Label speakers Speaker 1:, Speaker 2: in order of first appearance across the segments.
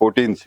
Speaker 1: 14th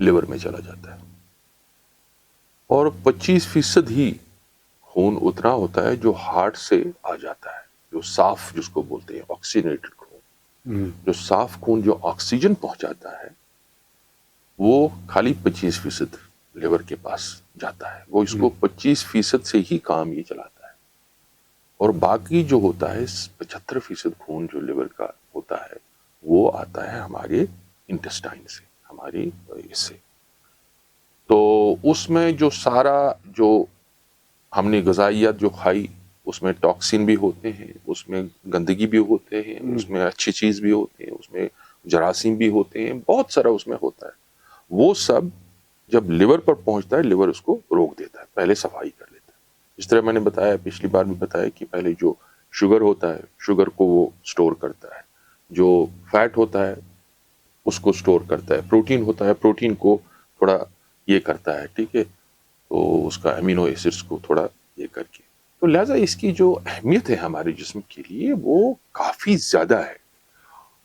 Speaker 2: liver میں چلا جاتا ہے، اور 25% ہی خون اتنا ہوتا ہے جو ہارٹ سے آ جاتا ہے، جو صاف جس کو بولتے ہیں آکسیجنیٹڈ خون، جو صاف خون جو آکسیجن پہنچاتا ہے وہ خالی 25% لیور کے پاس جاتا ہے، وہ اس کو 25% سے ہی کام یہ چلاتا ہے، اور باقی جو ہوتا ہے 75% خون جو لیور کا ہوتا ہے وہ آتا ہے ہمارے انٹسٹائن سے، ہماری اس سے. تو اس میں جو سارا جو ہم نے غذائیت جو کھائی اس میں ٹاکسین بھی ہوتے ہیں، اس میں گندگی بھی ہوتے ہیں، اس میں اچھی چیز بھی ہوتے ہیں، اس میں جراثیم بھی ہوتے ہیں، بہت سارا اس میں ہوتا ہے. وہ سب جب لیور پر پہنچتا ہے لیور اس کو روک دیتا ہے، پہلے صفائی کر لیتا ہے. جس طرح میں نے بتایا پچھلی بار بھی بتایا کہ پہلے جو شوگر ہوتا ہے شوگر کو وہ سٹور کرتا ہے، جو فیٹ ہوتا ہے اس کو سٹور کرتا ہے، پروٹین ہوتا ہے پروٹین کو تھوڑا یہ کرتا ہے، ٹھیک ہے، تو اس کا امینو ایسڈز کو تھوڑا یہ کر کے. تو لہٰذا اس کی جو اہمیت ہے ہمارے جسم کے لیے وہ کافی زیادہ ہے.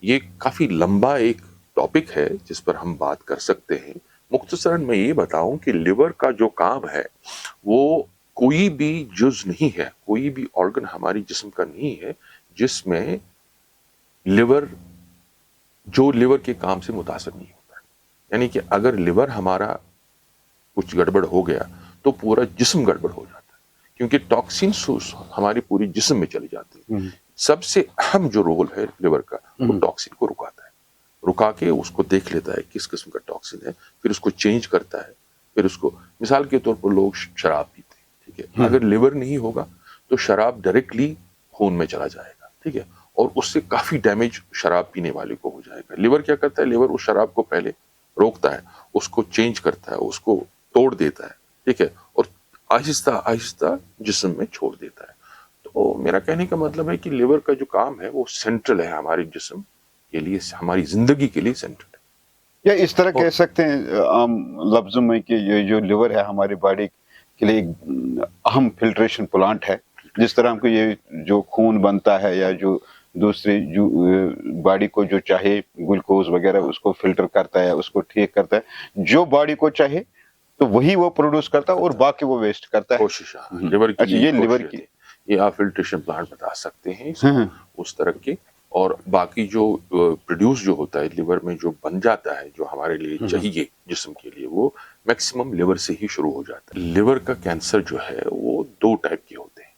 Speaker 2: یہ کافی لمبا ایک ٹاپک ہے جس پر ہم بات کر سکتے ہیں. مختصراً میں یہ بتاؤں کہ لیور کا جو کام ہے وہ کوئی بھی جز نہیں ہے، کوئی بھی آرگن ہماری جسم کا نہیں ہے جس میں لیور جو لیور کے کام سے متاثر نہیں ہوتا ہے. یعنی کہ اگر لیور ہمارا کچھ گڑبڑ ہو گیا تو پورا جسم گڑبڑ ہو جاتا ہے، کیونکہ ٹاکسینس ہماری پوری جسم میں چلی جاتی ہے. سب سے اہم جو رول ہے لیور کا وہ ٹاکسین کو رکاتا ہے، رکا کے اس کو دیکھ لیتا ہے کس قسم کا ٹاکسین ہے، پھر اس کو چینج کرتا ہے. پھر اس کو مثال کے طور پر لوگ شراب پیتے ہیں، ٹھیک ہے، اگر لیور نہیں ہوگا تو شراب ڈائریکٹلی خون میں چلا جائے گا، ٹھیک ہے، اور اس سے کافی ڈیمیج شراب پینے والے کو ہو جائے گا. لیور کیا کرتا ہے؟ لیور اس شراب کو پہلے روکتا ہے، اس کو چینج کرتا ہے، اس کو توڑ دیتا ہے، ٹھیک ہے، اور آہستہ آہستہ جسم میں چھوڑ دیتا ہے. تو میرا کہنے کا مطلب ہے کہ لیور کا جو کام ہے وہ سینٹرل ہے ہمارے جسم کے لیے، ہماری زندگی کے لیے سینٹرل ہے.
Speaker 1: یا اس طرح کہہ سکتے ہیں عام لفظوں میں کہ یہ جو لیور ہے ہماری باڈی کے لیے ایک اہم فلٹریشن پلانٹ ہے. جس طرح ہم کو یہ جو خون بنتا ہے یا جو دوسری جو باڈی کو جو چاہے گلوکوز وغیرہ اس کو فلٹر کرتا ہے، اس کو ٹھیک کرتا ہے، جو باڈی کو چاہے تو وہی وہ پروڈیوس کرتا ہے اور باقی وہ ویسٹ کرتا ہے.
Speaker 2: کوشش لیور کی،
Speaker 1: اچھا، یہ لیور کی
Speaker 2: یہ آپ فلٹریشن پلانٹ بتا سکتے ہیں اس کو، اس طرح کے. اور باقی جو پروڈیوس جو ہوتا ہے لیور میں جو بن جاتا ہے جو ہمارے لیے چاہیے جسم کے لیے وہ میکسیمم لیور سے ہی شروع ہو جاتا ہے. لیور کا کینسر جو ہے وہ دو ٹائپ کے ہوتے ہیں،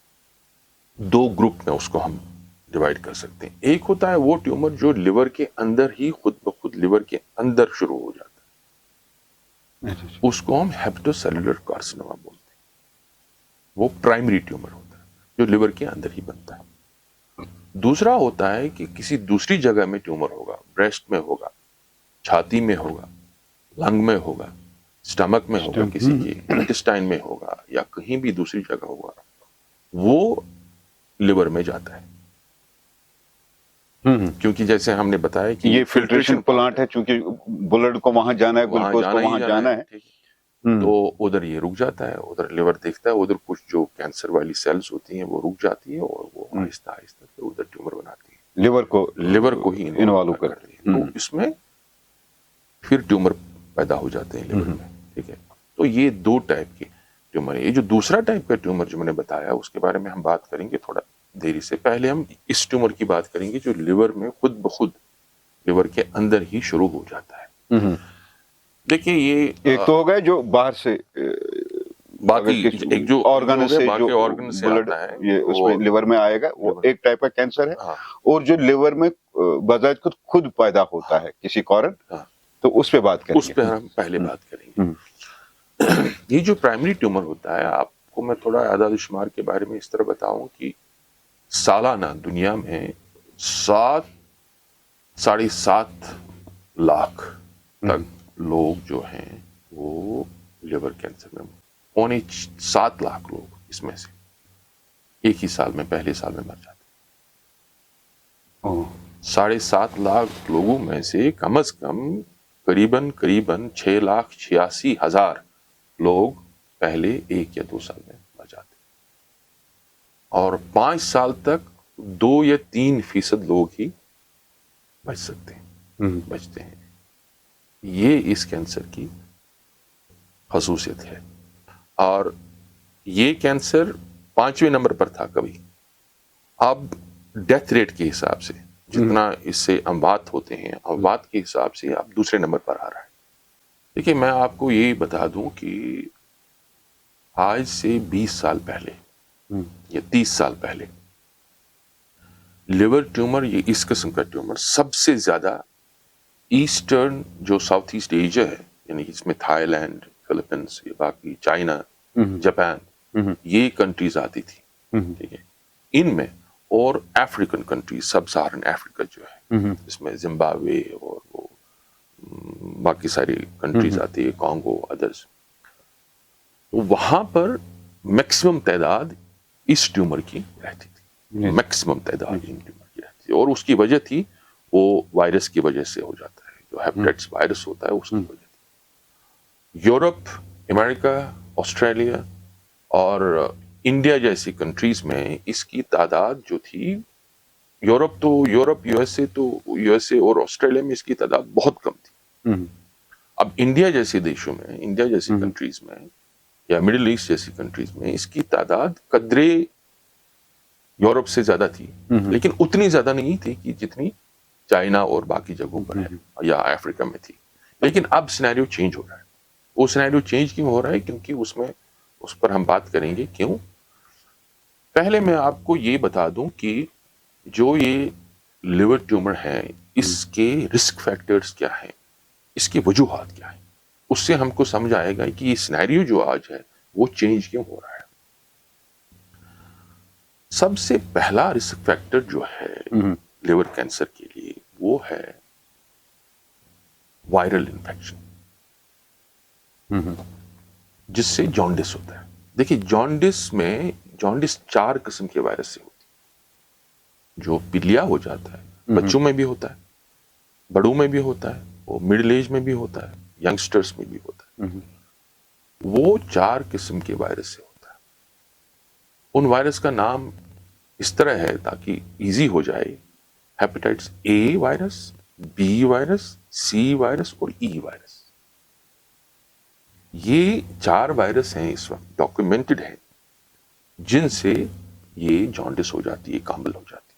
Speaker 2: دو گروپ میں اس کو ہم ڈیوائڈ کر سکتے ہیں. ایک ہوتا ہے وہ ٹیومر جو لیور کے اندر ہی خود بخود لیور کے اندر شروع ہو جاتا ہے، اس کو ہم ہیپٹو سیلولر کارسینوما بولتے ہیں. وہ پرائمری ٹیومر ہوتا ہے جو لیور کے اندر ہی بنتا ہے. دوسرا ہوتا ہے کہ کسی دوسری جگہ میں ٹیومر ہوگا، بریسٹ میں ہوگا، چھاتی میں ہوگا، لنگ میں ہوگا، سٹمک میں ہوگا، کسی کے انٹسٹائن میں ہوگا یا کہیں بھی دوسری جگہ ہوگا، وہ لیور میں جاتا ہے. کیونکہ جیسے ہم نے بتایا کہ
Speaker 1: یہ فلٹریشن پلانٹ ہے، چونکہ بلڈ کو وہاں جانا ہے، گلوکوز کو وہاں جانا ہے،
Speaker 2: تو ادھر یہ رک جاتا ہے. ادھر لیور دیکھتا ہے ادھر کچھ جو کینسر والی سیلز ہوتی ہیں وہ رک جاتی ہے اور وہ آہستہ آہستہ پھر ادھر ٹیومر بناتی ہے، لیور کو ہی انوالو کرتی ہے. تو اس میں پھر ٹیومر پیدا ہو جاتے ہیں لیور میں، ٹھیک ہے. تو یہ دو ٹائپ کے ٹیومر ہے. یہ جو دوسرا ٹائپ کا ٹیومر جو میں نے بتایا اس کے بارے میں ہم بات کریں گے تھوڑا دیری سے. پہلے ہم اس ٹیومر کی بات کریں گے جو لیور میں خود بخود لیور کے اندر ہی شروع ہو جاتا ہے. دیکھیں یہ
Speaker 1: ایک تو ہو گئے جو باہر سے
Speaker 2: باقی ایک جو
Speaker 1: آرگن سے جو بلڈ
Speaker 2: آتا ہے
Speaker 1: یہ اس میں لیور میں آئے گا، وہ ایک ٹائپ کا کینسر ہے. اور جو لیور میں بذات خود پیدا ہوتا ہے کسی کارن، تو اس پہ بات کریں گے.
Speaker 2: اس پہ ہم پہلے بات کریں گے. یہ جو پرائمری ٹیومر ہوتا ہے، آپ کو میں تھوڑا اعداد و شمار کے بارے میں اس طرح بتاؤں کہ سالانہ دنیا میں 7.5 لاکھ تک لوگ جو ہیں وہ لیور کینسر میں 7 لاکھ لوگ اس میں سے ایک ہی سال میں پہلے سال میں مر جاتے ہیں. 7.5 لاکھ لوگوں میں سے کم از کم قریباً 6,86,000 لوگ پہلے 1 یا 2 سال میں مر جاتے ہیں، اور 5 سال تک 2 یا 3% لوگ ہی بچ سکتے ہیں، بچتے ہیں. یہ اس کینسر کی خصوصیت ہے. اور یہ کینسر 5ویں نمبر پر تھا کبھی، اب ڈیتھ ریٹ کے حساب سے جتنا اس سے اموات ہوتے ہیں، اموات کے حساب سے اب دوسرے نمبر پر آ رہا ہے. دیکھیے میں آپ کو یہ بتا دوں کہ آج سے 20 سال پہلے یا 30 سال پہلے لیور ٹیومر، یہ اس قسم کا ٹیومر سب سے زیادہ ایسٹرن جو ساؤتھ ایسٹ ایشیا ہے، یعنی اس میں تھائی لینڈ، فلپینس، یہ باقی چائنا، جاپان، یہ کنٹریز آتی تھی، ٹھیک ہے، ان میں، اور افریقن کنٹریز، سب سہارن افریقہ جو ہے، اس میں زمبابوے اور وہ باقی ساری کنٹریز آتی ہے، کانگو، ادرس. تو وہاں پر میکسیمم تعداد اس ٹیومر کی رہتی تھی، میکسیمم تعداد ان ٹیومر کی رہتی تھی. اور اس کی وجہ تھی وہ وائرس کی وجہ سے ہو جاتا ہے، جو ہیپیٹائٹس وائرس ہوتا ہے اس کی وجہ سے. یورپ، امریکہ، آسٹریلیا اور انڈیا جیسی کنٹریز میں اس کی تعداد جو تھی، یورپ، یو ایس اے اور آسٹریلیا میں اس کی تعداد بہت کم تھی. اب انڈیا جیسے دیشوں میں، انڈیا جیسی کنٹریز میں یا مڈل ایسٹ جیسی کنٹریز میں اس کی تعداد قدرے یورپ سے زیادہ تھی، لیکن اتنی زیادہ نہیں تھی کہ جتنی چائنا اور باقی جگہوں پر ہے یا افریقہ میں تھی. لیکن اب سینیریو چینج ہو رہا ہے. وہ سینیریو چینج کیوں ہو رہا ہے؟ کیونکہ اس پر ہم بات کریں گے کیوں. پہلے میں آپ کو یہ بتا دوں کہ جو یہ لیور ٹیومر ہے، اس کے رسک فیکٹرز کیا ہیں، اس کی وجوہات کیا ہیں. اس سے ہم کو سمجھ آئے گا کہ یہ سینیریو جو آج ہے وہ چینج کیوں ہو رہا ہے. سب سے پہلا رسک فیکٹر جو ہے لیور کینسر کے لیے وہ ہے وائرل انفیکشن، جس سے جانڈس ہوتا ہے. دیکھیے جانڈس 4 قسم کے وائرس سے ہوتی ہے. جو پیلیا ہو جاتا ہے، بچوں میں بھی ہوتا ہے، بڑوں میں بھی ہوتا ہے، وہ مڈل ایج میں بھی ہوتا ہے، ینگسٹرز میں بھی ہوتا ہے. وہ 4 قسم کے وائرس سے ہوتا ہے. ان وائرس کا نام اس طرح ہے تاکہ ایزی ہو جائے: hepatitis A virus, B virus, C virus اور ای وائرس. یہ 4 وائرس ہیں اس وقت ڈاکومنٹڈ ہیں جن سے یہ جانڈس ہو جاتی ہے، کامل ہو جاتی ہے.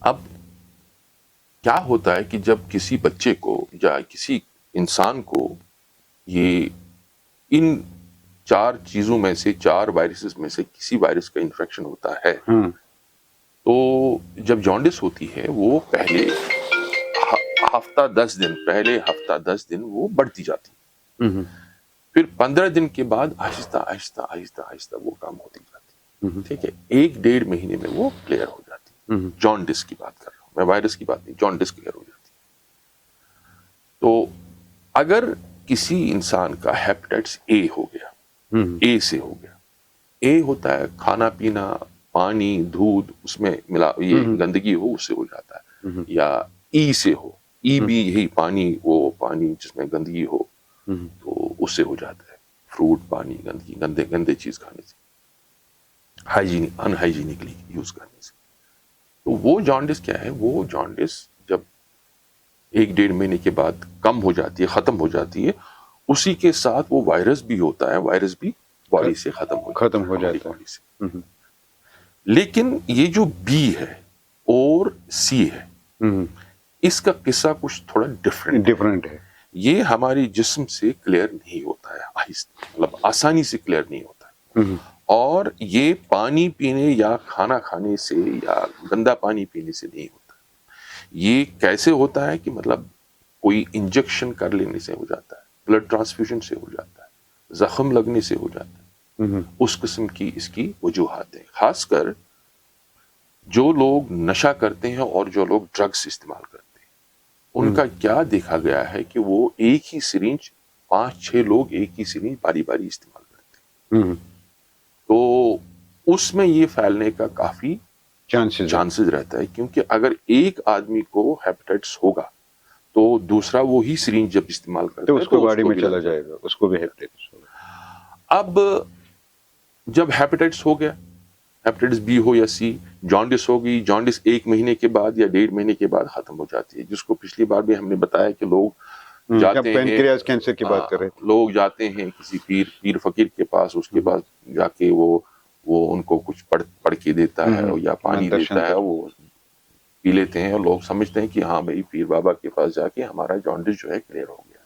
Speaker 2: اب کیا ہوتا ہے کہ جب کسی بچے کو یا کسی انسان کو یہ ان 4 چیزوں میں سے، 4 وائرسز میں سے کسی وائرس کا انفیکشن ہوتا ہے، تو جب جانڈس ہوتی ہے وہ پہلے ہفتہ 10 دن وہ بڑھتی جاتی ہے. پھر 15 دن کے بعد آہستہ آہستہ وہ کام ہوتی جاتی. ٹھیک ہے، 1-1.5 مہینے میں وہ کلیئر ہو جاتی. جانڈس کی بات کر رہا ہوں میں، وائرس کی بات نہیں، جانڈس کلیئر ہو جاتی. تو اگر کسی انسان کا ہیپیٹائٹس اے ہو گیا، اے سے ہو گیا، اے ہوتا ہے کھانا پینا، پانی، دودھ، اس میں ملا یہ گندگی ہو، اس سے ہو جاتا ہے. یا ای سے ہو، ای بھی یہی وہ پانی جس میں گندگی ہو، تو اس سے ہو جاتا ہے. فروٹ، پانی، گندگی، گندے چیز کھانے سے، ان ہائیجینکلی یوز کرنے سے. تو وہ جانڈس کیا ہے؟ وہ جانڈس جب 1-1.5 مہینے کے بعد کم ہو جاتی ہے، ختم ہو جاتی ہے، اسی کے ساتھ وہ وائرس بھی ہوتا ہے، وائرس بھی باڈی سے ختم ہو جاتا ہے. لیکن یہ جو بی ہے اور سی ہے، اس کا قصہ کچھ تھوڑا ڈفرینٹ ہے. یہ ہمارے جسم سے کلیئر نہیں ہوتا ہے، آہستہ، مطلب آسانی سے کلیئر نہیں ہوتا ہے. اور یہ پانی پینے یا کھانا کھانے سے یا گندا پانی پینے سے نہیں ہوتا. یہ کیسے ہوتا ہے کہ مطلب کوئی انجیکشن کر لینے سے ہو جاتا ہے، بلڈ ٹرانسفیوژن سے ہو جاتا ہے، زخم لگنے سے ہو جاتا ہے. اس قسم کی اس کی وجوہات ہیں. خاص کر جو لوگ نشہ کرتے ہیں اور جو لوگ ڈرگس استعمال کرتے ہیں، ان کا کیا دیکھا گیا ہے کہ وہ ایک ہی سرنج 5-6 لوگ ایک ہی سرنج باری باری استعمال کرتے ہیں. تو اس میں یہ پھیلنے کا کافی چانسز رہتا ہے، کیونکہ اگر ایک آدمی کو ہیپیٹائٹس ہوگا تو دوسرا وہی سرنج جب استعمال کرتا ہے تو اس کو باڈی میں چلا جائے گا، اس کو بھی ہیپیٹائٹس ہوگا. اب جب ہیپیٹائٹس ہو گیا، ہیپیٹائٹس بی ہو یا سی، جانڈس ہو گئی، جانڈس 1 مہینے کے بعد یا 1.5 مہینے کے بعد ختم ہو جاتی ہے، جس کو پچھلی بار بھی ہم نے بتایا کہ لوگ جاتے ہیں,
Speaker 1: پینکریاس کینسر کی بات کر رہے تھے,
Speaker 2: لوگ جاتے ہیں کسی پیر فقیر کے پاس, اس کے پاس جا کے وہ ان کو کچھ پڑھ کے دیتا ہے یا پانی دیتا ہے, وہ پی لیتے ہیں اور لوگ سمجھتے ہیں کہ ہاں بھائی پیر بابا کے پاس جا کے ہمارا جانڈس جو ہے کلیئر ہو گیا.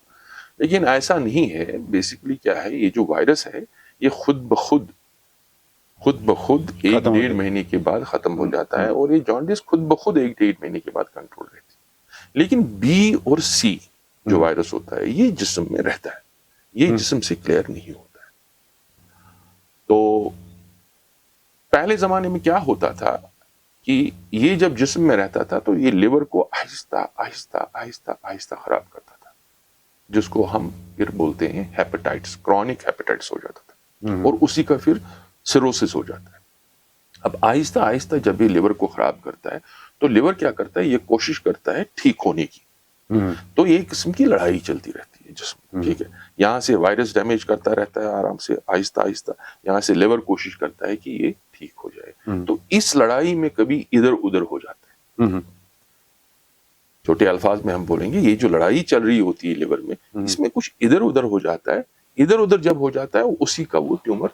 Speaker 2: لیکن ایسا نہیں ہے. بیسیکلی کیا ہے, یہ جو وائرس ہے یہ خود بخود 1-1.5 مہینے کے بعد ختم ہو جاتا ہے, اور یہ جانڈس خود بخود 1-1.5 مہینے کے بعد کنٹرول رہتی ہے. لیکن بی اور سی جو وائرس ہوتا ہے یہ جسم میں رہتا ہے, یہ جسم سے کلیئر نہیں ہوتا ہے. تو پہلے زمانے میں کیا ہوتا تھا کہ یہ جب جسم میں رہتا تھا تو یہ لیور کو آہستہ آہستہ خراب کرتا تھا, جس کو ہم پھر بولتے ہیں ہیپیٹائٹس, کرونک ہیپیٹائٹس ہو جاتا تھا, اور اسی کا پھر سیروسس ہو جاتا ہے. اب آہستہ آہستہ جب یہ لیور کو خراب کرتا ہے تو لیور کیا کرتا ہے, یہ کوشش کرتا ہے ٹھیک ہونے کی. تو یہ ایک قسم کی لڑائی چلتی رہتی ہے جسم, ٹھیک ہے. یہاں سے وائرس ڈیمیج کرتا رہتا ہے آرام سے آہستہ آہستہ, یہاں سے لیور کوشش کرتا ہے کہ یہ ٹھیک ہو جائے. تو اس لڑائی میں کبھی ادھر ادھر ہو جاتا ہے. چھوٹے الفاظ میں ہم بولیں گے یہ جو لڑائی چل رہی ہوتی ہے لیور میں, اس میں کچھ ادھر ادھر ہو جاتا ہے. ادھر ادھر جب ہو جاتا ہے اسی کا وہ ٹیومر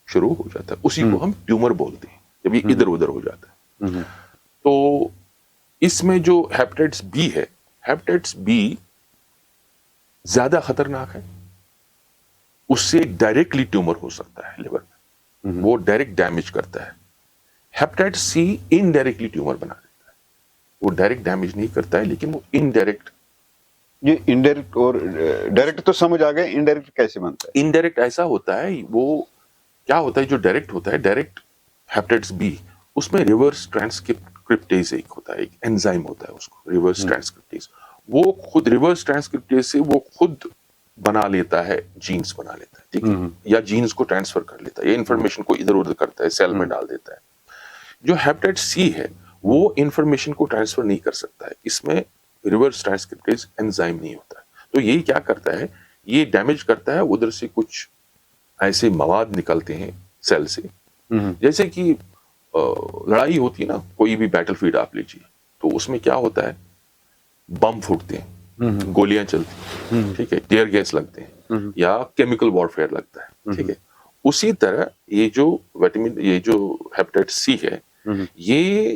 Speaker 2: شروع ہو جاتا ہے, اسی کو ہم ٹیومر بولتے ہیں جب یہ ادھر ادھر ہو جاتا ہے. تو اس میں جو ہیپیٹائٹس بی ہے, ہیپیٹائٹس بی زیادہ خطرناک ہے. اس سے ڈائریکٹلی ٹیومر ہو سکتا ہے لیور میں, وہ ڈائریکٹ ڈیمیج کرتا ہے. ہیپیٹائٹس سی انڈائریکٹلی ٹیومر بنا دیتا ہے, وہ ڈائریکٹ ڈیمیج نہیں کرتا ہے لیکن وہ انڈائریکٹ.
Speaker 1: یہ انڈائریکٹ اور ڈائریکٹ تو سمجھ آ گئے, انڈائریکٹ کیسے بنتا ہے؟
Speaker 2: انڈائریکٹ ایسا ہوتا ہے, وہ کیا ہوتا ہے جو ڈائریکٹ ہوتا ہے, ڈائریکٹ ہیپیٹائٹس بی, اس میں ریورس ٹرانسکرپٹیز ایک ہوتا ہے, ایک انزائم ہوتا ہے اس کو ریورس ٹرانسکرپٹیز. وہ خود ریورس ٹرانسکرپٹیز سے وہ خود بنا لیتا ہے, جینز بنا لیتا ہے, ٹھیک ہے, یا جینز کو ٹرانسفر کر لیتا ہے, یہ انفارمیشن کو ادھر ادھر کرتا ہے, سیل میں ڈال دیتا ہے. جو ہیپیٹائٹس سی ہے وہ انفارمیشن کو ٹرانسفر نہیں کر سکتا ہے, اس میں ریورس ٹرانسکرپٹیز انزائم نہیں ہوتا ہے. تو یہ کیا کرتا ہے, یہ ڈیمیج کرتا ہے, ادھر سے کچھ ایسے مواد نکلتے ہیں سیل سے, جیسے کہ لڑائی ہوتی ہے نا, کوئی بھی بیٹل فیلڈ آپ لیجیے, تو اس میں کیا ہوتا ہے, بم پھوٹتے ہیں, گولیاں چلتی ہیں, ٹھیک ہے, ٹیئر گیس لگتے ہیں, یا کیمیکل وارفیئر لگتا ہے, ٹھیک ہے. اسی طرح یہ جو ہیپیٹائٹس سی ہے, یہ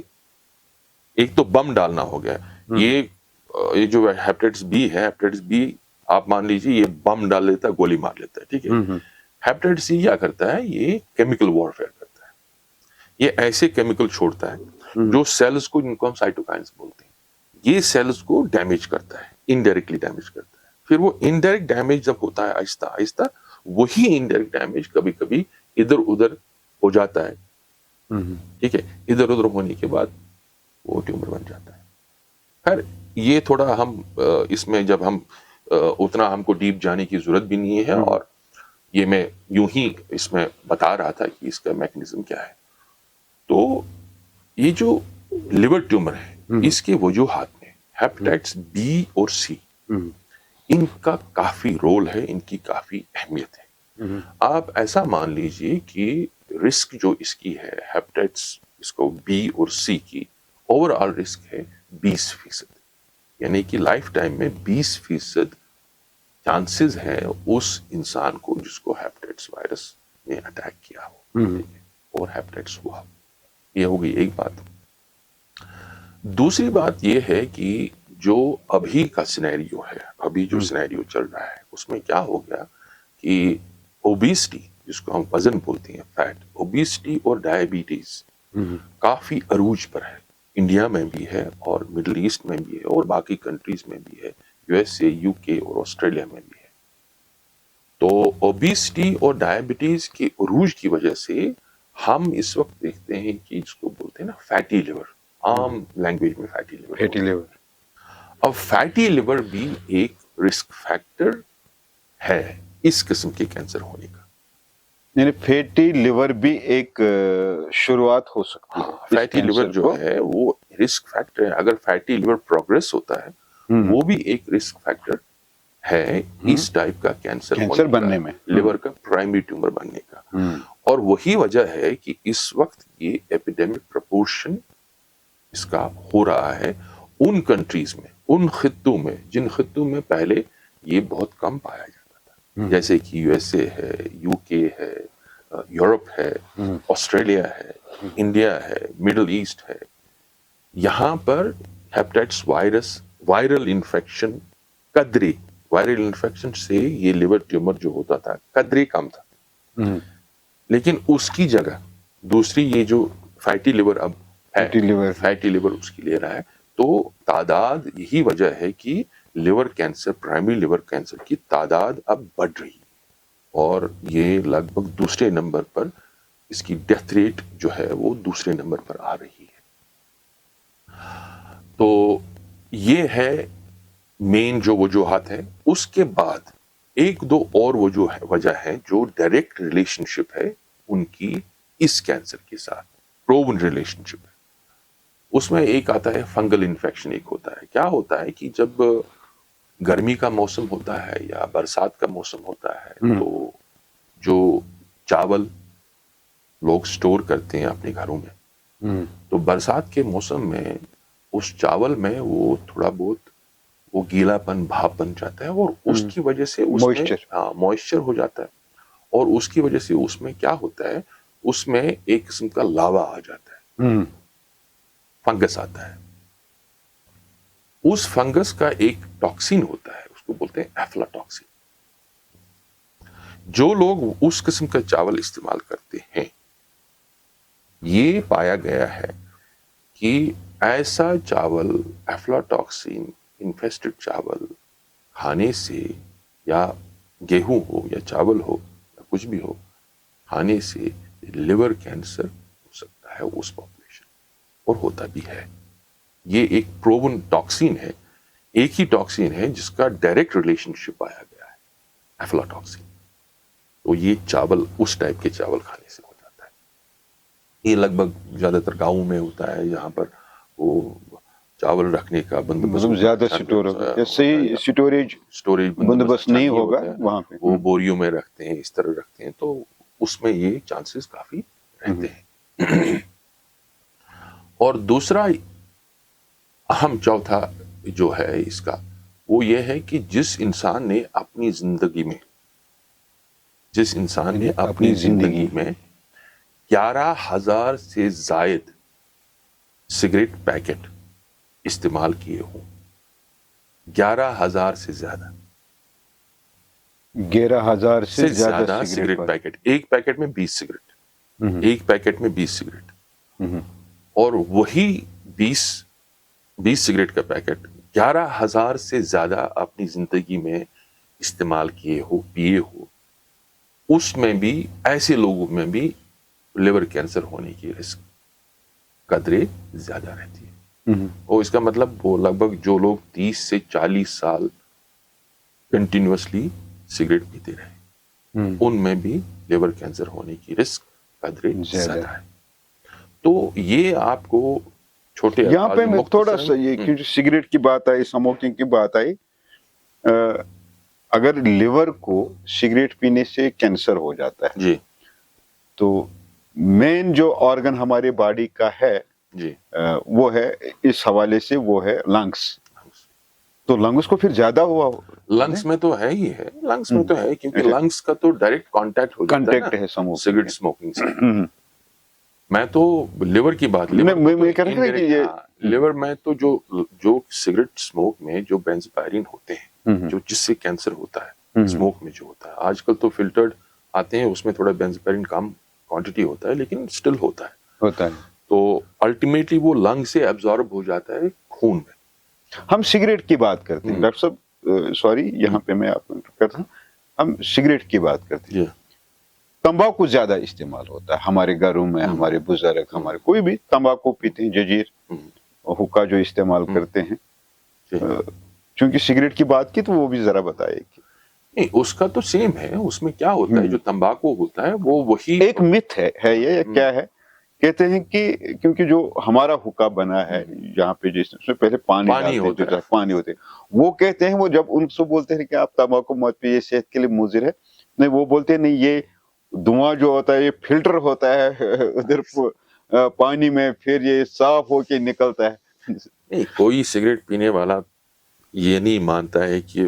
Speaker 2: ایک تو بم ڈالنا ہو گیا. یہ جو ہیپیٹائٹس بی ہے, ہیپیٹائٹس بی آپ مان لیجیے یہ بم ڈال لیتا ہے, گولی مار لیتا ہے, ٹھیک ہے. ہیپیٹائٹس سی کیا کرتا ہے, یہ کیمیکل وارفیئر کرتا ہے. یہ ایسے کیمیکل چھوڑتا ہے جو سیلز کو, جن کو ہم سائٹوکائنز بولتے ہیں, یہ سیلز کو ڈیمیج کرتا ہے, انڈائریکٹلی ڈیمیج کرتا ہے. پھر وہ انڈائریکٹ ڈیمیج جب ہوتا ہے آہستہ آہستہ, وہی انڈائریکٹ ڈیمیج کبھی کبھی ادھر ادھر ہو جاتا ہے, ٹھیک ہے. ادھر ادھر ہونے کے بعد وہ ٹیومر بن جاتا ہے. خیر یہ تھوڑا ہم اس میں جب ہم اتنا ہم کو ڈیپ جانے کی ضرورت بھی نہیں ہے, اور یہ میں یوں ہی اس میں بتا رہا تھا کہ اس کا میکنزم کیا ہے. تو یہ جو لیور ٹیومر ہے, اس کے وجوہات میں ہیپیٹائٹس بی اور سی, ان کا کافی رول ہے, ان کی کافی اہمیت ہے. آپ ایسا مان لیجئے کہ رسک جو اس کی ہے, ہیپیٹائٹس اس کو بی اور سی کی اوور آل رسک ہے 20%, یعنی کہ لائف ٹائم میں 20% چانسز ہیں اس انسان کو جس کو ہیپیٹائٹس وائرس نے اٹیک کیا ہو اور ہیپیٹائٹس ہوا ہو. یہ ہو گئی ایک بات. دوسری بات یہ ہے کہ جو ابھی کا سینیریو ہے, ابھی جو سینیریو چل رہا ہے, اس میں کیا ہو گیا کہ اوبیسٹی, جس کو ہم وزن بولتے ہیں, فیٹ, اوبیسٹی اور ڈائبٹیز کافی عروج پر ہے. انڈیا میں بھی ہے, اور مڈل ایسٹ میں بھی ہے, اور باقی کنٹریز میں بھی ہے, USA, UK اور آسٹریلیا میں بھی ہے. تو اوبیسٹی اور ڈائبٹیز کے عروج کی وجہ سے ہم اس وقت دیکھتے ہیں کہ جس کو بولتے ہیں نا فیٹی لیور, عام لینگویج میں فیٹی لیور. اب فیٹی لیور بھی ایک رسک فیکٹر ہے اس قسم کے کینسر ہونے کا.
Speaker 1: یعنی فیٹی لیور بھی ایک شروعات ہو سکتی ہے.
Speaker 2: فیٹی لیور جو ہے وہ رسک فیکٹر ہے. اگر فیٹی لیور پروگریس ہوتا ہے وہ بھی ایک رسک فیکٹر ہے اس ٹائپ کا کینسر
Speaker 1: بننے میں,
Speaker 2: لیور کا پرائمری ٹیومر بننے کا. اور وہی وجہ ہے کہ اس وقت یہ ایپیڈیمک پرپورشن اس کا ہو رہا ہے ان کنٹریز میں, ان خطوں میں جن خطوں میں پہلے یہ بہت کم پایا جاتا تھا، جیسے کہ یو ایس اے ہے، یو کے ہے، یورپ ہے، آسٹریلیا ہے، انڈیا ہے، مڈل ایسٹ ہے. یہاں پر ہیپیٹائٹس وائرل انفیکشن قدرے، وائرل انفیکشن سے یہ لیور ٹیومر جو ہوتا تھا قدرے کم تھا، لیکن اس کی جگہ دوسری یہ جو فیٹی لیور اب ہے، فیٹی لیور اس کی لے رہا ہے. تو تعداد، یہی وجہ ہے کہ liver cancer, primary liver cancer کی تعداد اب بڑھ رہی ہے، اور یہ لگ بھگ دوسرے نمبر پر، اس کی ڈیتھ ریٹ جو ہے وہ دوسرے نمبر پر آ رہی ہے. تو یہ ہے مین جو وجوہات ہیں. اس کے بعد ایک دو اور وجہ ہے جو ڈائریکٹ ریلیشن شپ ہے ان کی اس کینسر کے ساتھ، پروون ریلیشن شپ ہے. اس میں ایک آتا ہے فنگل انفیکشن. ایک ہوتا ہے، کیا ہوتا ہے کہ جب گرمی کا موسم ہوتا ہے یا برسات کا موسم ہوتا ہے تو جو چاول لوگ سٹور کرتے ہیں اپنے گھروں میں، تو برسات کے موسم میں اس چاول میں وہ تھوڑا بہت وہ گیلا پن، بھاپ بن جاتا ہے، اور اس کی وجہ سے اس میں موئسچر ہو جاتا ہے، اور اس کی وجہ سے اس میں کیا ہوتا ہے، اس میں ایک قسم کا لاوا آ جاتا ہے، فنگس آتا ہے. اس فنگس کا ایک ٹاکسین ہوتا ہے، اس کو بولتے ہیں ایفلاٹاکسین. جو لوگ اس قسم کا چاول استعمال کرتے ہیں، یہ پایا گیا ہے کہ ایسا چاول، ایفلاٹاکسین انفیسٹڈ چاول کھانے سے، یا گیہوں ہو یا چاول ہو یا کچھ بھی ہو، کھانے سے لیور کینسر ہو سکتا ہے اس پاپولیشن، اور ہوتا بھی ہے. یہ ایک پروون ٹاکسین ہے، ایک ہی ٹاکسین ہے جس کا ڈائریکٹ ریلیشن شپ پایا گیا ہے، ایفلاٹاکسین. تو یہ چاول، اس ٹائپ کے چاول کھانے سے ہو جاتا ہے. یہ لگ بھگ زیادہ تر گاؤں میں ہوتا ہے، جہاں پر وہ چاول رکھنے کا بندوبست
Speaker 1: زیادہ اسٹوریج بندوبست نہیں ہوگا، وہاں پہ
Speaker 2: وہ بوریوں میں رکھتے ہیں، اس طرح رکھتے ہیں، تو اس میں یہ چانسز کافی رہتے ہیں. اور دوسرا اہم چوتھا جو ہے اس کا، وہ یہ ہے کہ جس انسان نے اپنی زندگی میں 11,000 سے زائد سگریٹ پیکٹ استعمال کیے ہوں، 11,000 سے زیادہ
Speaker 1: 11,000 سے زیادہ
Speaker 2: سگریٹ پیکٹ، ایک پیکٹ میں 20 سگریٹ، ایک پیکٹ میں 20 سگریٹ، اور وہی 20 سگریٹ کا پیکٹ 11,000 سے زیادہ اپنی زندگی میں استعمال کیے ہو، پیے ہو، اس میں بھی، ایسے لوگوں میں بھی لیور کینسر ہونے کی رسک قدرے زیادہ رہتی ہے. اور اس کا مطلب وہ لگ بھگ جو لوگ 30 سے 40 سال کنٹینیوسلی سگریٹ پیتے رہے، ان میں بھی لیور کینسر ہونے کی رسک قدرے زیادہ ہے. تو یہ آپ کو چھوٹے،
Speaker 1: یہاں پہ میں تھوڑا سا یہ سگریٹ کی بات آئی، اسموکنگ کی بات آئی، اگر لیور کو سگریٹ پینے سے کینسر ہو جاتا ہے
Speaker 2: جی،
Speaker 1: تو مین جو آرگن ہمارے باڈی کا ہے
Speaker 2: جی،
Speaker 1: وہ ہے، اس حوالے سے وہ ہے لنگس. تو لنگس کو پھر زیادہ ہوا،
Speaker 2: لنگس میں تو ہے ہی ہے، لنگس میں تو ہے، کیونکہ لنگس کا تو ڈائریکٹ کانٹیکٹ ہو جاتا ہے سگریٹ اسموکنگ سے. میں تو لیور کی بات، لیور میں تو جو سگریٹ اسموک میں جو بینزپائرین ہوتے ہیں، جو جس سے کینسر ہوتا ہے، اسموک میں جو ہوتا ہے، آج کل تو فلٹرڈ آتے ہیں، اس میں تھوڑا بینزپائرین کم کوانٹٹی ہوتا ہے، لیکن اسٹل ہوتا ہے. تو الٹیمیٹلی وہ لنگ سے ایبزارب ہو جاتا ہے خون میں.
Speaker 1: ہم سگریٹ کی بات کرتے ہیں ڈاکٹر صاحب، سوری یہاں پہ میں آپ کو کرتا ہوں، ہم سگریٹ کی بات کرتے ہیں. تمباکو زیادہ استعمال ہوتا ہے ہمارے گھروں میں، ہمارے بزرگ، ہمارے کوئی بھی تمباکو پیتے ہیں، ججیر، حکا جو استعمال کرتے ہیں. چونکہ سگریٹ کی بات کی تو وہ بھی ذرا بتائے کہ
Speaker 2: نہیں، اس کا تو سیم ہے. اس میں کیا ہوتا ہے، جو تمباکو ہوتا ہے وہ وہی
Speaker 1: ایک مت ہے یہ کیا ہے، کہتے ہیں کہ کیونکہ جو ہمارا حکا بنا ہے جہاں پہ جس میں پہلے پانی ہوتے، وہ کہتے ہیں، وہ جب ان سے بولتے ہیں کہ آپ تمباکو مت پیئے، صحت کے لیے مضر ہے، نہیں، وہ بولتے ہیں نہیں، یہ دھواں جو ہوتا ہے یہ فلٹر ہوتا ہے ادھر پانی میں، پھر یہ صاف ہو کے نکلتا ہے.
Speaker 2: نہیں، کوئی سگریٹ پینے والا یہ نہیں مانتا ہے کہ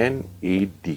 Speaker 2: NAD,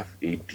Speaker 2: FAD।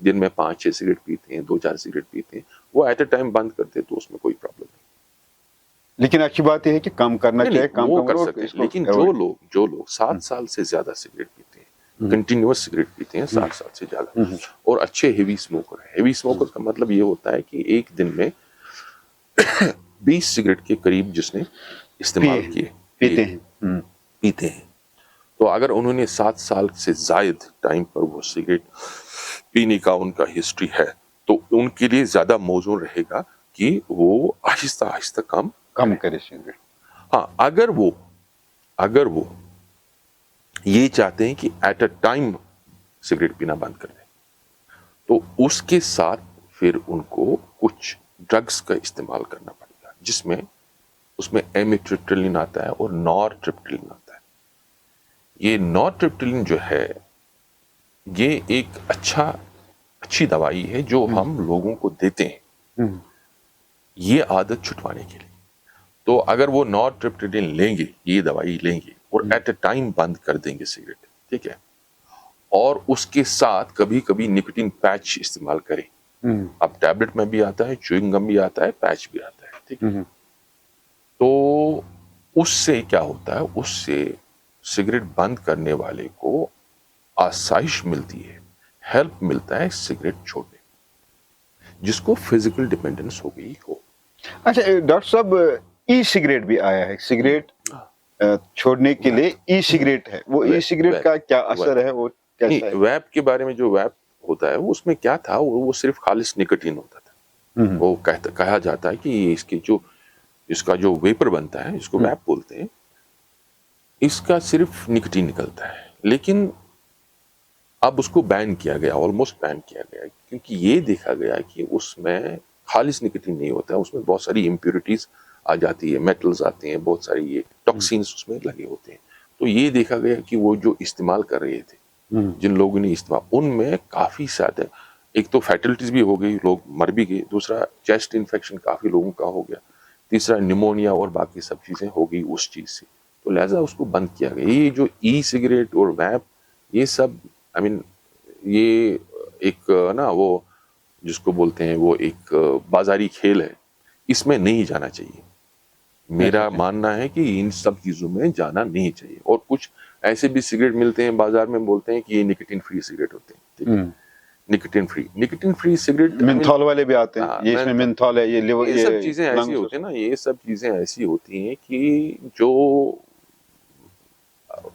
Speaker 2: دن میں 5-6 سگریٹ پیتے ہیں, 2-4 سگریٹ پیتے ہیں, وہ ایٹ اے ٹائم بند کرتے تو اس میں کوئی پرابلم نہیں.
Speaker 1: لیکن اچھی بات یہ ہے کہ کم کرنا چاہیے, کم
Speaker 2: وہ
Speaker 1: کم
Speaker 2: کر
Speaker 1: کرو,
Speaker 2: سکتے
Speaker 1: اس
Speaker 2: ہیں.
Speaker 1: کو
Speaker 2: لیکن جو لوگ 7 سال سے زیادہ سگریٹ پیتے ہیں, کنٹینیوس سگریٹ پیتے ہیں 7 سال سے زیادہ, اور اچھے ہیوی اسموکر ہیں. ہیوی اسموکر کا مطلب یہ ہوتا ہے کہ ایک دن میں 20 سگریٹ کے قریب جس نے استعمال کیے پیتے ہیں, تو اگر انہوں نے 7 سال سے زائد ٹائم پر وہ سگریٹ پینے کا ان کا ہسٹری ہے, تو ان کے لیے زیادہ موزوں رہے گا کہ وہ آہستہ آہستہ کم
Speaker 1: کرے سگریٹ.
Speaker 2: ہاں, اگر وہ یہ چاہتے ہیں کہ ایٹ اے ٹائم سگریٹ پینا بند کر دیں, تو اس کے ساتھ پھر ان کو کچھ ڈرگس کا استعمال کرنا پڑے گا, جس میں اس میں ایمیٹرپٹیلین آتا ہے اور نورٹرپٹیلین آتا ہے. یہ نورٹرپٹیلین جو ہے یہ ایک اچھی دوائی ہے جو ہم لوگوں کو دیتے ہیں یہ عادت چھٹوانے کے لیے. تو اگر وہ نورٹرپٹیلین لیں گے, یہ دوائی لیں گے اور ایٹ اے ٹائم بند کر دیں گے سگریٹ, ٹھیک ہے, اور اس کے ساتھ کبھی کبھی نکوٹین پیچ استعمال کریں. اب ٹیبلٹ میں بھی آتا ہے, چوئنگ گم بھی آتا ہے, پیچ بھی آتا ہے, ٹھیک ہے. تو اس سے کیا ہوتا ہے, اس سے سگریٹ بند کرنے والے کو آسائش ملتی ہے, ہیلپ ملتا ہے سگریٹ چھوڑنے, جس کو فزیکل ڈیپینڈنس ہو گئی ہو.
Speaker 1: اچھا ڈاکٹر صاحب, ای سگریٹ بھی آیا ہے, سگریٹ چھوڑنے کے لیے ای سگریٹ ہے, وہ ای سگریٹ کا کیا اثر ہے, وہ کیسا ہے؟
Speaker 2: ویپ کے بارے میں جو ویپ ہوتا ہے, وہ اس میں کیا تھا, وہ صرف خالص نکوٹین ہوتا تھا. وہ کہا جاتا ہے کہ اس کا جو ویپر بنتا ہے, اس کو ویپ بولتے ہیں, اس کا صرف نکوٹین نکلتا ہے. لیکن اب اس کو بین کیا گیا, آلموسٹ بین کیا گیا, کیونکہ یہ دیکھا گیا کہ اس میں خالص نکوٹین نہیں ہوتا ہے, اس میں بہت ساری امپیورٹیز آ جاتی ہے, میٹلز آتے ہیں, بہت ساری یہ ٹاکسینز اس میں لگے ہوتے ہیں. تو یہ دیکھا گیا کہ وہ جو استعمال کر رہے تھے, جن لوگوں نے استعمال, ان میں کافی زیادہ, ایک تو فیٹلٹیز بھی ہو گئی, لوگ مر بھی گئے, دوسرا چیسٹ انفیکشن کافی لوگوں کا ہو گیا, تیسرا نیمونیا اور باقی سب چیزیں ہو گئی اس چیز سے. تو لہٰذا اس کو بند کیا گیا. یہ جو ای سگریٹ اور ویپ, یہ سب یہ ایک نا وہ جس کو بولتے ہیں وہ ایک بازاری کھیل ہے, اس میں نہیں جانا چاہیے. میرا ماننا ہے کہ ان سب چیزوں میں جانا نہیں چاہیے. اور کچھ ایسے بھی سگریٹ ملتے ہیں بازار میں, بولتے ہیں کہ یہ نکوٹین فری سگریٹ ہوتے ہیں, ٹھیک ہے, نکوٹین فری سگریٹ,
Speaker 1: منتھول والے بھی آتے ہیں, یہ اس میں منتھول ہے,
Speaker 2: یہ سب چیزیں ایسی ہوتی ہیں نا, یہ سب چیزیں ایسی ہوتی ہیں کہ جو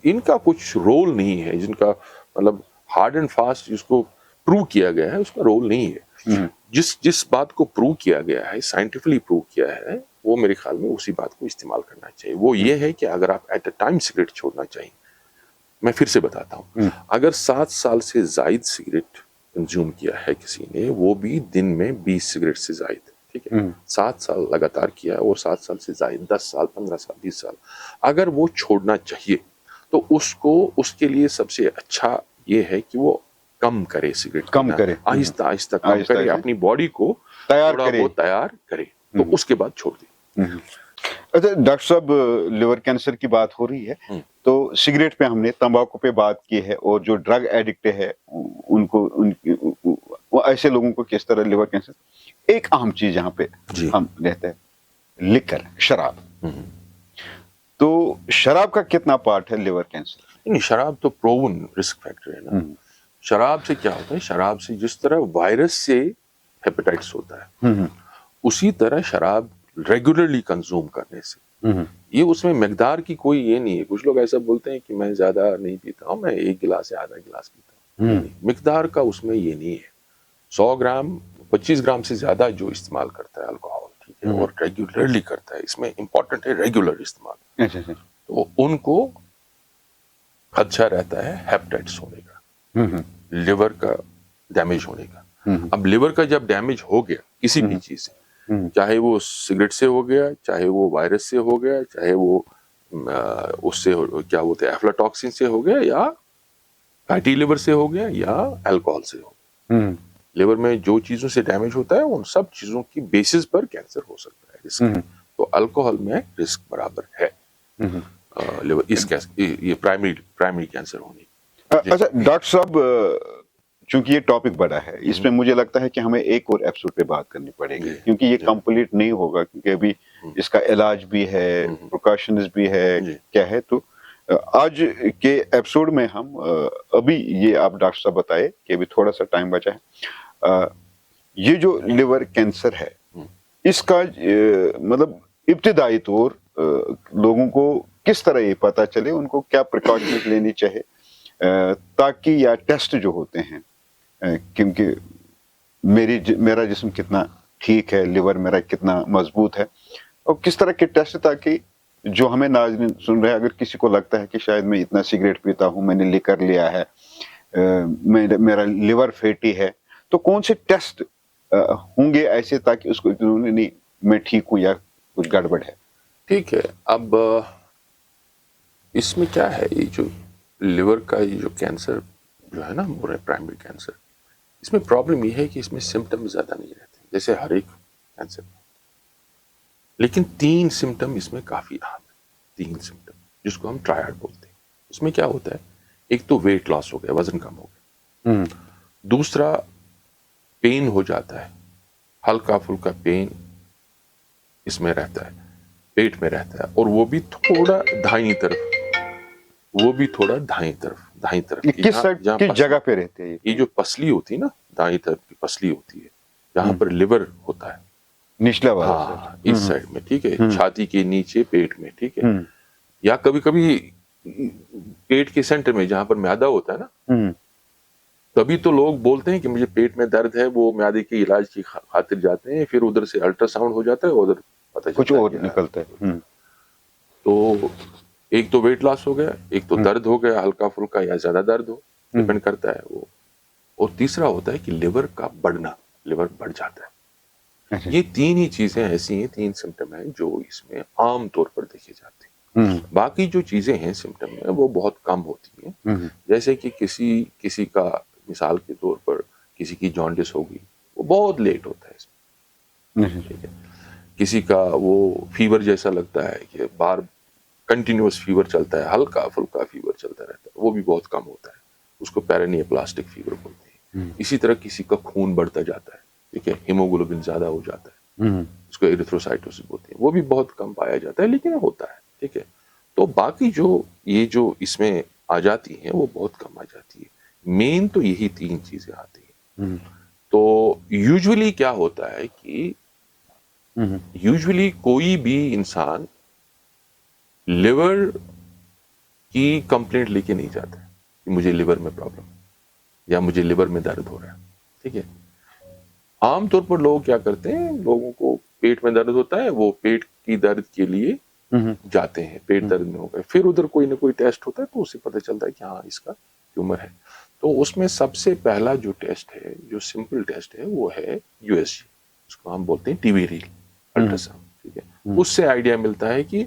Speaker 2: ان کا کچھ رول نہیں ہے, جن کا مطلب ہارڈ اینڈ فاسٹ جس کو پروو کیا گیا ہے, اس کا رول نہیں ہے. جس بات کو پروو کیا گیا ہے, سائنٹیفکلی پروو کیا ہے, وہ میرے خیال میں اسی بات کو استعمال کرنا چاہیے. وہ یہ ہے کہ اگر آپ ایٹ اے ٹائم سگریٹ چھوڑنا چاہیں, میں پھر سے بتاتا ہوں, اگر 7 سال سے زائد سگریٹ کنزیوم کیا ہے کسی نے, وہ بھی دن میں 20 سگریٹ سے زائد, ٹھیک ہے, 7 سال لگاتار کیا ہے, اور 7 سال سے زائد 10 سال 15 سال 20 سال, اگر وہ چھوڑنا چاہیے تو اس کے لیے سب سے اچھا یہ ہے کہ وہ کم کرے سگریٹ,
Speaker 1: کم کرے,
Speaker 2: آہستہ آہستہ کم کرے, اپنی باڈی کو تیار کرے, تو اس کے بعد چھوڑ دے.
Speaker 1: اچھا ڈاکٹر صاحب, لیور کینسر کی بات ہو رہی ہے, تو سگریٹ پہ ہم نے, تمباکو پہ بات کی ہے, اور جو ڈرگ ایڈکٹ ہے ان کو, ایسے لوگوں کو کس طرح لیور کینسر. ایک اہم چیز یہاں پہ ہم لیتے ہیں, لکر, شراب. تو شراب کا کتنا پارٹ ہے لیور کینسر؟
Speaker 2: شراب تو پروون رسک فیکٹر ہے نا. شراب سے کیا ہوتا ہے, شراب سے جس طرح وائرس سے ہیپیٹائٹس ہوتا ہے, اسی طرح شراب ریگولرلی کنزوم کرنے سے, یہ اس میں مقدار کی کوئی یہ نہیں ہے. کچھ لوگ ایسا بولتے ہیں کہ میں زیادہ نہیں پیتا ہوں, میں 1 گلاس یا آدھا گلاس پیتا ہوں. مقدار کا اس میں یہ نہیں ہے. 100 گرام 25 گرام سے زیادہ جو استعمال کرتا ہے الکوہول, ٹھیک ہے, اور ریگولرلی کرتا ہے, اس میں امپورٹنٹ ہے ریگولر استعمال, تو ان کو خدشہ رہتا ہے ہیپیٹائٹس ہونے کا, لیور کا ڈیمیج ہونے کا. اب لیور کا جب ڈیمیج ہو گیا کسی بھی چیز سے, چاہے وہ سگریٹ سے ہو گیا, چاہے وہ وائرس سے ہو گیا, چاہے وہ اس سے کیا بولتے ہیں ایفلاٹاکسن سے ہو گیا, یا فیٹی لیور سے ہو گیا, یا الکوہول سے ہو گیا, لیور میں جو چیزوں سے ڈیمیج ہوتا ہے ان سب چیزوں کی بیسس پر کینسر ہو سکتا ہے, رسک. تو الکوہول میں رسک برابر ہے لیور, اس یہ پرائمری کینسر ہونے.
Speaker 1: اچھا ڈاکٹر صاحب, چونکہ یہ ٹاپک بڑا ہے، اس میں مجھے لگتا ہے کہ ہمیں ایک اور ایپیسوڈ پہ بات کرنی پڑے گی، کیونکہ یہ کمپلیٹ نہیں ہوگا، کیونکہ ابھی اس کا علاج بھی ہے، پریکاشنز بھی ہے، کیا ہے. تو آج کے ایپیسوڈ میں ہم ابھی یہ آپ ڈاکٹر صاحب بتائے کہ ابھی تھوڑا سا ٹائم بچا ہے، یہ جو لیور کینسر ہے اس کا مطلب ابتدائی طور لوگوں کو کس طرح یہ پتہ چلے، ان کو کیا پریکاشنز لینی چاہیے تاکہ یا ٹیسٹ جو ہوتے ہیں، کیونکہ میرا جسم کتنا ٹھیک ہے، لیور میرا کتنا مضبوط ہے، اور کس طرح کے ٹیسٹ تاکہ جو ہمیں ناظرین سن رہے ہیں، اگر کسی کو لگتا ہے کہ شاید میں اتنا سگریٹ پیتا ہوں، میں نے لیکر لیا ہے، میرا لیور فیٹی ہے، تو کون سے ٹیسٹ ہوں گے ایسے تاکہ اس کو نہیں میں ٹھیک ہوں یا کچھ گڑبڑ ہے.
Speaker 2: ٹھیک ہے. اب اس میں کیا ہے، یہ جو لیور کا یہ جو کینسر جو ہے نا، پرائمری کینسر، اس میں پرابلم یہ ہے کہ اس میں سمٹم زیادہ نہیں رہتے جیسے ہر ایک کینسر میں، لیکن 3 سمٹم اس میں کافی اہم ہے. 3 سمٹم جس کو ہم ٹرائیڈ بولتے ہیں. اس میں کیا ہوتا ہے، ایک تو ویٹ لاس ہو گیا، وزن کم ہو گیا. دوسرا پین ہو جاتا ہے، ہلکا پھلکا پین اس میں رہتا ہے، پیٹ میں رہتا ہے، اور وہ بھی تھوڑا دائیں طرف
Speaker 1: کس جگہ پہ رہتے ہیں؟
Speaker 2: یہ جو پسلی ہوتی ہے نا، دائیں طرف کی پسلی ہوتی ہے جہاں پر لیور ہوتا ہے،
Speaker 1: نچلا والا
Speaker 2: اس سائڈ میں، ٹھیک ہے، چھاتی کے نیچے پیٹ میں، ٹھیک ہے، یا کبھی کبھی پیٹ کے سینٹر میں جہاں پر معدہ ہوتا ہے نا. تبھی تو لوگ بولتے ہیں کہ مجھے پیٹ میں درد ہے، وہ معدے کے علاج کی خاطر جاتے ہیں، پھر ادھر سے الٹرا ساؤنڈ ہو جاتا ہے، ادھر پتہ چلتا ہے
Speaker 1: کچھ اور نکلتا ہے.
Speaker 2: تو ایک تو ویٹ لاس ہو گیا، ایک تو درد ہو گیا، ہلکا پھلکا یا زیادہ درد ہو، ڈپینڈ کرتا ہے وہ. اور تیسرا ہوتا ہے کہ لیور کا بڑھنا، لیور بڑھ جاتا ہے. یہ 3 ہی چیزیں ایسی ہیں، 3 سمٹم ہیں جو اس میں عام طور پر دیکھے جاتے ہیں. باقی جو چیزیں ہیں سمٹم میں وہ بہت کم ہوتی ہیں. جیسے کہ کسی کا مثال کے طور پر کسی کی جانڈس ہوگی، وہ بہت لیٹ ہوتا ہے اس میں. ٹھیک ہے. کسی کا وہ فیور جیسا لگتا ہے کہ بار کنٹینیوس فیور چلتا ہے، ہلکا پھلکا فیور چلتا رہتا ہے، وہ بھی بہت کم ہوتا ہے، اس کو پیرانیوپلاسٹک فیور بولتے ہیں. اسی طرح کسی کا خون بڑھتا جاتا ہے، ٹھیک ہے، ہیموگلوبن زیادہ ہو جاتا ہے، اس کو ایریتھروسائٹوسس بولتے ہیں، وہ بھی بہت کم پایا جاتا ہے لیکن ہوتا ہے. ٹھیک ہے. تو باقی جو اس میں آ جاتی ہیں وہ بہت کم آ جاتی ہے. مین تو یہی 3 چیزیں آتی ہیں. تو یوزولی کیا ہوتا ہے کہ یوزولی کوئی بھی انسان لیور کی کمپلینٹ لے کے نہیں جاتا ہے کہ مجھے لیور میں پرابلم یا مجھے لیور میں درد ہو رہا ہے. ٹھیک ہے. عام طور پر لوگ کیا کرتے ہیں، لوگوں کو پیٹ میں درد ہوتا ہے، وہ پیٹ کی درد کے لیے جاتے ہیں، پیٹ درد میں ہو گئے، پھر ادھر کوئی نہ کوئی ٹیسٹ ہوتا ہے تو اسے پتہ چلتا ہے کہ ہاں اس کا ٹیومر ہے. تو اس میں سب سے پہلا جو ٹیسٹ ہے، جو سمپل ٹیسٹ ہے، وہ ہے USG، اس کو ہم بولتے ہیں T V real ultrasound. ٹھیک ہے. اس سے آئیڈیا ملتا ہے کہ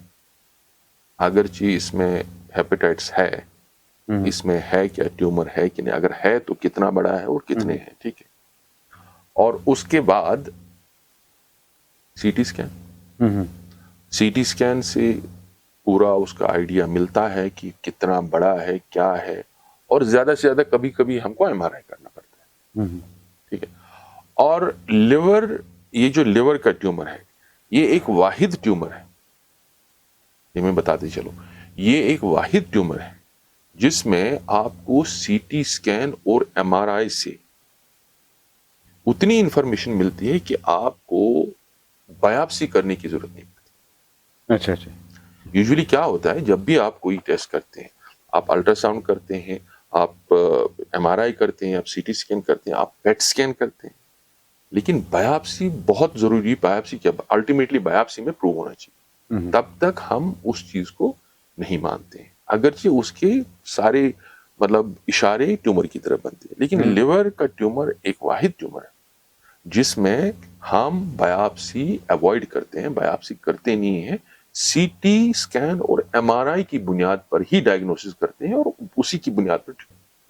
Speaker 2: اگرچہ اس میں ہیپیٹائٹس ہے، اس میں ہے کیا ٹیومر ہے کہ نہیں، اگر ہے تو کتنا بڑا ہے اور کتنے ہیں. ٹھیک ہے. اور اس کے بعد CT اسکین سے پورا اس کا آئیڈیا ملتا ہے کہ کتنا بڑا ہے، کیا ہے، اور زیادہ سے زیادہ کبھی کبھی ہم کو MRI کرنا پڑتا ہے. ٹھیک ہے. اور یہ جو لیور کا ٹیومر ہے، یہ ایک واحد ٹیومر ہے، یہ میں بتاتے چلوں، یہ ایک واحد ٹیومر ہے جس میں آپ کو CT اسکین اور MRI سے اتنی انفارمیشن ملتی ہے کہ آپ کو بایوپسی کرنے کی ضرورت نہیں پڑتی.
Speaker 1: اچھا.
Speaker 2: یوزولی کیا ہوتا ہے، جب بھی آپ کوئی ٹیسٹ کرتے ہیں، آپ الٹرا ساؤنڈ کرتے ہیں، آپ MRI کرتے ہیں، آپ CT اسکین کرتے ہیں، آپ پیٹ اسکین کرتے ہیں، لیکن بایوپسی بہت ضروری. بایوپسی کیا، الٹیمیٹلی بایوپسی میں پروو ہونا چاہیے. تب تک ہم اس چیز کو نہیں مانتے ہیں، اگرچہ اس کے سارے اشارے ٹیومر کی طرف بنتے ہیں، لیکن لیور کا ٹیومر ایک واحد ٹیومر ہے جس میں ہم بایوپسی ایوائڈ کرتے ہیں، بایوپسی کرتے نہیں ہیں، CT اسکین اور MRI کی بنیاد پر ہی ڈائگنوسس کرتے ہیں اور اسی کی بنیاد پر.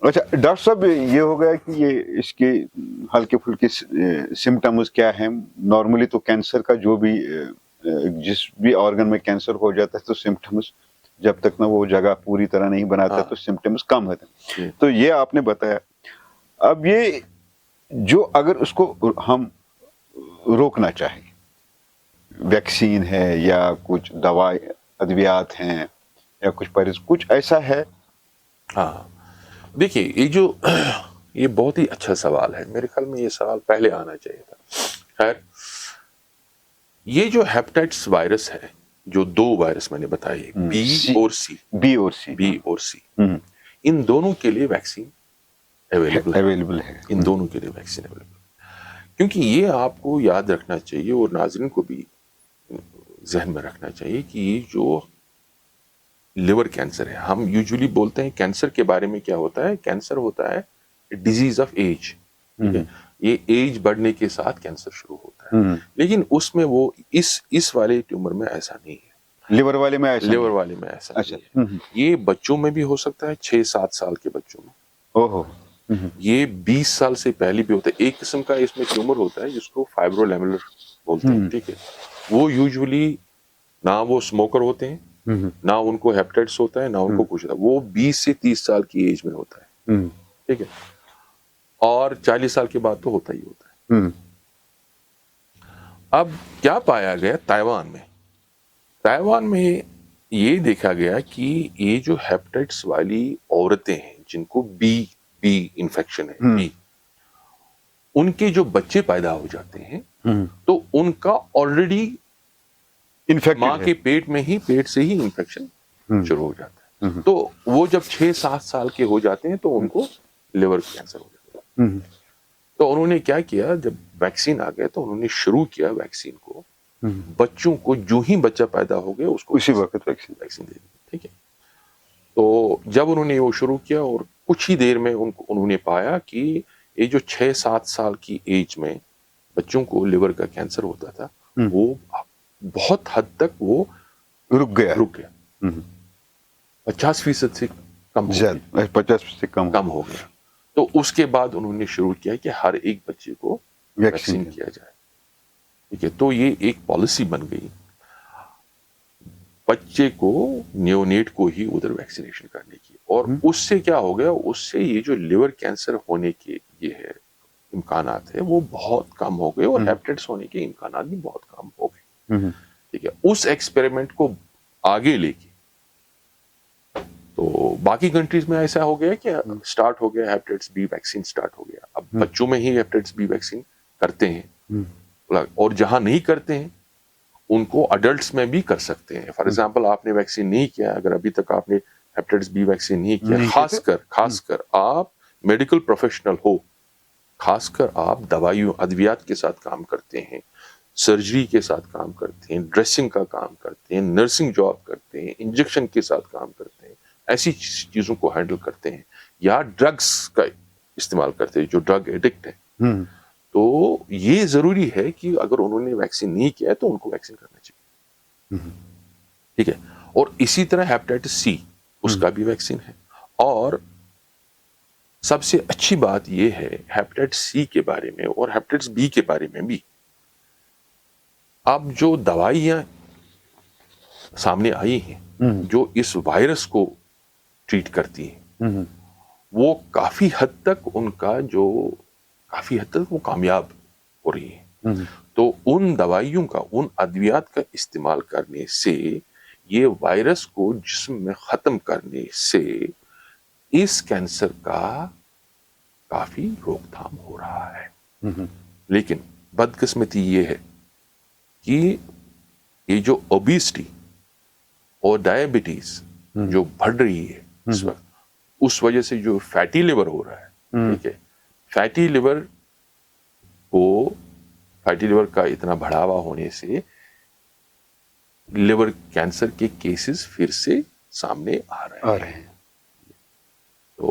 Speaker 1: اچھا ڈاکٹر صاحب، یہ ہو گیا کہ یہ اس کے ہلکے پھلکے سمٹمز کیا ہیں. نارملی تو کینسر کا جو بھی جس بھی آرگن میں کینسر ہو جاتا ہے تو سمٹمز جب تک نہ وہ جگہ پوری طرح نہیں بناتا تو سمٹمز کم ہوتے ہیں. تو یہ آپ نے بتایا. اب یہ جو اگر اس کو ہم روکنا چاہیں، ویکسین ہے یا کچھ دوائی ادویات ہیں یا کچھ ایسا ہے؟
Speaker 2: ہاں دیکھیے یہ بہت ہی اچھا سوال ہے. میرے خیال میں یہ سوال پہلے آنا چاہیے تھا. خیر، یہ جو ہیپاٹائٹس وائرس ہے، جو 2 وائرس میں نے بتائے، بی اور سی، ان دونوں کے لیے ویکسین اویلیبل ہے. ان دونوں کے لیے ویکسین اویلیبل ہے. کیونکہ یہ آپ کو یاد رکھنا چاہیے اور ناظرین کو بھی ذہن میں رکھنا چاہیے کہ یہ جو لیور کینسر ہے، ہم یوزلی بولتے ہیں کینسر کے بارے میں کیا ہوتا ہے، کینسر ہوتا ہے ڈیزیز آف ایج. یہ ایج بڑھنے کے ساتھ کینسر شروع ہوتا ہے. لیکن اس میں وہ اس والے ٹیومر میں ایسا نہیں ہے.
Speaker 1: لیور والے میں ایسا
Speaker 2: نہیں ہے. یہ بچوں میں بھی ہو سکتا ہے، 6-7 سال کے بچوں میں. یہ 20 سال سے پہلے بھی ہوتا ہے. ایک قسم کا اس میں ٹیومر ہوتا ہے جس کو فائبرولیمولر بولتے ہیں. ٹھیک ہے، وہ یوزلی نہ وہ اسموکر ہوتے ہیں، نہ ان کو ہیپاٹائٹس ہوتا ہے، نہ ان کو کچھ ہوتا ہے. وہ 20 سے 30 سال کی ایج میں ہوتا ہے. ٹھیک ہے، اور 40 سال کے بعد تو ہوتا ہی ہوتا ہے. اب کیا پایا گیا تائیوان میں یہ دیکھا گیا کہ یہ جو ہیپاٹائٹس والی عورتیں ہیں جن کو بی انفیکشن ہے، بی، ان کے جو بچے پیدا ہو جاتے ہیں تو ان کا آلریڈی ماں کے پیٹ سے ہی انفیکشن شروع ہو جاتا ہے. تو وہ جب 6-7 سال کے ہو جاتے ہیں تو ان کو لیور کینسر ہو جاتا ہے. تو انہوں نے کیا کیا، جب ویکسین آ گیا تو انہوں نے شروع کیا ویکسین کو. بچوں کو جو ہی بچہ پیدا ہو گیا اس کو
Speaker 1: اسی وقت
Speaker 2: ویکسین دے دی. ٹھیک ہے، تو جب انہوں نے وہ شروع کیا اور کچھ ہی دیر میں انہوں نے پایا کہ یہ جو 6-7 سال کی ایج میں بچوں کو لیور کا کینسر ہوتا تھا، وہ بہت حد تک وہ
Speaker 1: رک گیا.
Speaker 2: 50% سے کم
Speaker 1: 50% سے کم
Speaker 2: ہو گیا. تو اس کے بعد انہوں نے شروع کیا کہ ہر ایک بچے کو ویکسین کیا جائے. ٹھیک ہے، تو یہ ایک پالیسی بن گئی بچے کو، نیونیٹ کو ہی ادھر ویکسینیشن کرنے کی. اور اس سے کیا ہو گیا، اس سے یہ جو لیور کینسر ہونے کے یہ ہے امکانات ہے وہ بہت کم ہو گئے، اور ہیپاٹائٹس ہونے کے امکانات بھی بہت کم ہو گئے. ٹھیک ہے، اس ایکسپیریمنٹ کو آگے لے کے تو باقی کنٹریز میں ایسا ہو گیا کہ سٹارٹ ہو گیا ہیپاٹائٹس بی ویکسین سٹارٹ ہو گیا. اب بچوں میں ہی ہیپاٹائٹس بی ویکسین کرتے ہیں، اور جہاں نہیں کرتے ہیں ان کو اڈلٹس میں بھی کر سکتے ہیں. فار ایگزامپل آپ نے ویکسین نہیں کیا، اگر ابھی تک آپ نے ہیپاٹائٹس بی ویکسین نہیں کیا، خاص کر آپ میڈیکل پروفیشنل ہو، خاص کر آپ دوائیوں ادویات کے ساتھ کام کرتے ہیں، سرجری کے ساتھ کام کرتے ہیں، ڈریسنگ کا کام کرتے ہیں، نرسنگ جاب کرتے ہیں، انجیکشن کے ساتھ کام کرتے ہیں، ایسی چیزوں کو ہینڈل کرتے ہیں، یا ڈرگس کا استعمال کرتے ہیں، جو ڈرگ ایڈکٹ ہے، تو یہ ضروری ہے کہ اگر انہوں نے ویکسین نہیں کیا ہے تو ان کو ویکسین کرنا چاہیے. ٹھیک ہے، اور اسی طرح ہیپاٹائٹس سی، اس کا بھی ویکسین ہے. اور سب سے اچھی بات یہ ہے ہیپاٹائٹس سی کے بارے میں اور ہیپاٹائٹس بی کے بارے میں بھی، اب جو دوائیاں سامنے آئی ہیں جو اس وائرس کو ٹریٹ کرتی ہیں، وہ کافی حد تک وہ کامیاب ہو رہی ہیں. تو ان دوائیوں کا، ان ادویات کا استعمال کرنے سے، یہ وائرس کو جسم میں ختم کرنے سے اس کینسر کا کافی روک تھام ہو رہا ہے. لیکن بدقسمتی یہ ہے کہ یہ جو اوبیسٹی اور ڈائبٹیز جو بڑھ رہی ہے اس وقت، اس وجہ سے جو فیٹی لیور ہو رہا ہے، ٹھیک ہے، فیٹی لیور کا اتنا بڑھاوا ہونے سے لیور کینسر کے کیسز پھر سے سامنے آ رہے ہیں. تو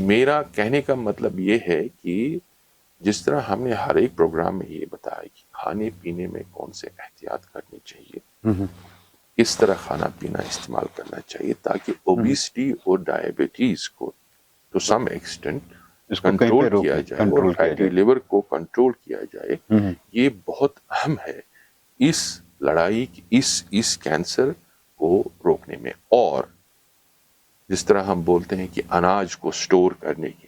Speaker 2: میرا کہنے کا مطلب یہ ہے کہ جس طرح ہم نے ہر ایک پروگرام میں یہ بتایا کہ کھانے پینے میں کون سے احتیاط کرنی چاہیے، کس طرح کھانا پینا استعمال کرنا چاہیے تاکہ اوبیسٹی اور ڈائبٹیز کو ٹو سم ایکسٹینٹ کنٹرول کیا جائے اور فیٹی لیور کو کنٹرول کیا جائے. یہ بہت اہم ہے اس لڑائی، اس کینسر کو روکنے میں. اور جس طرح ہم بولتے ہیں کہ اناج کو سٹور کرنے کی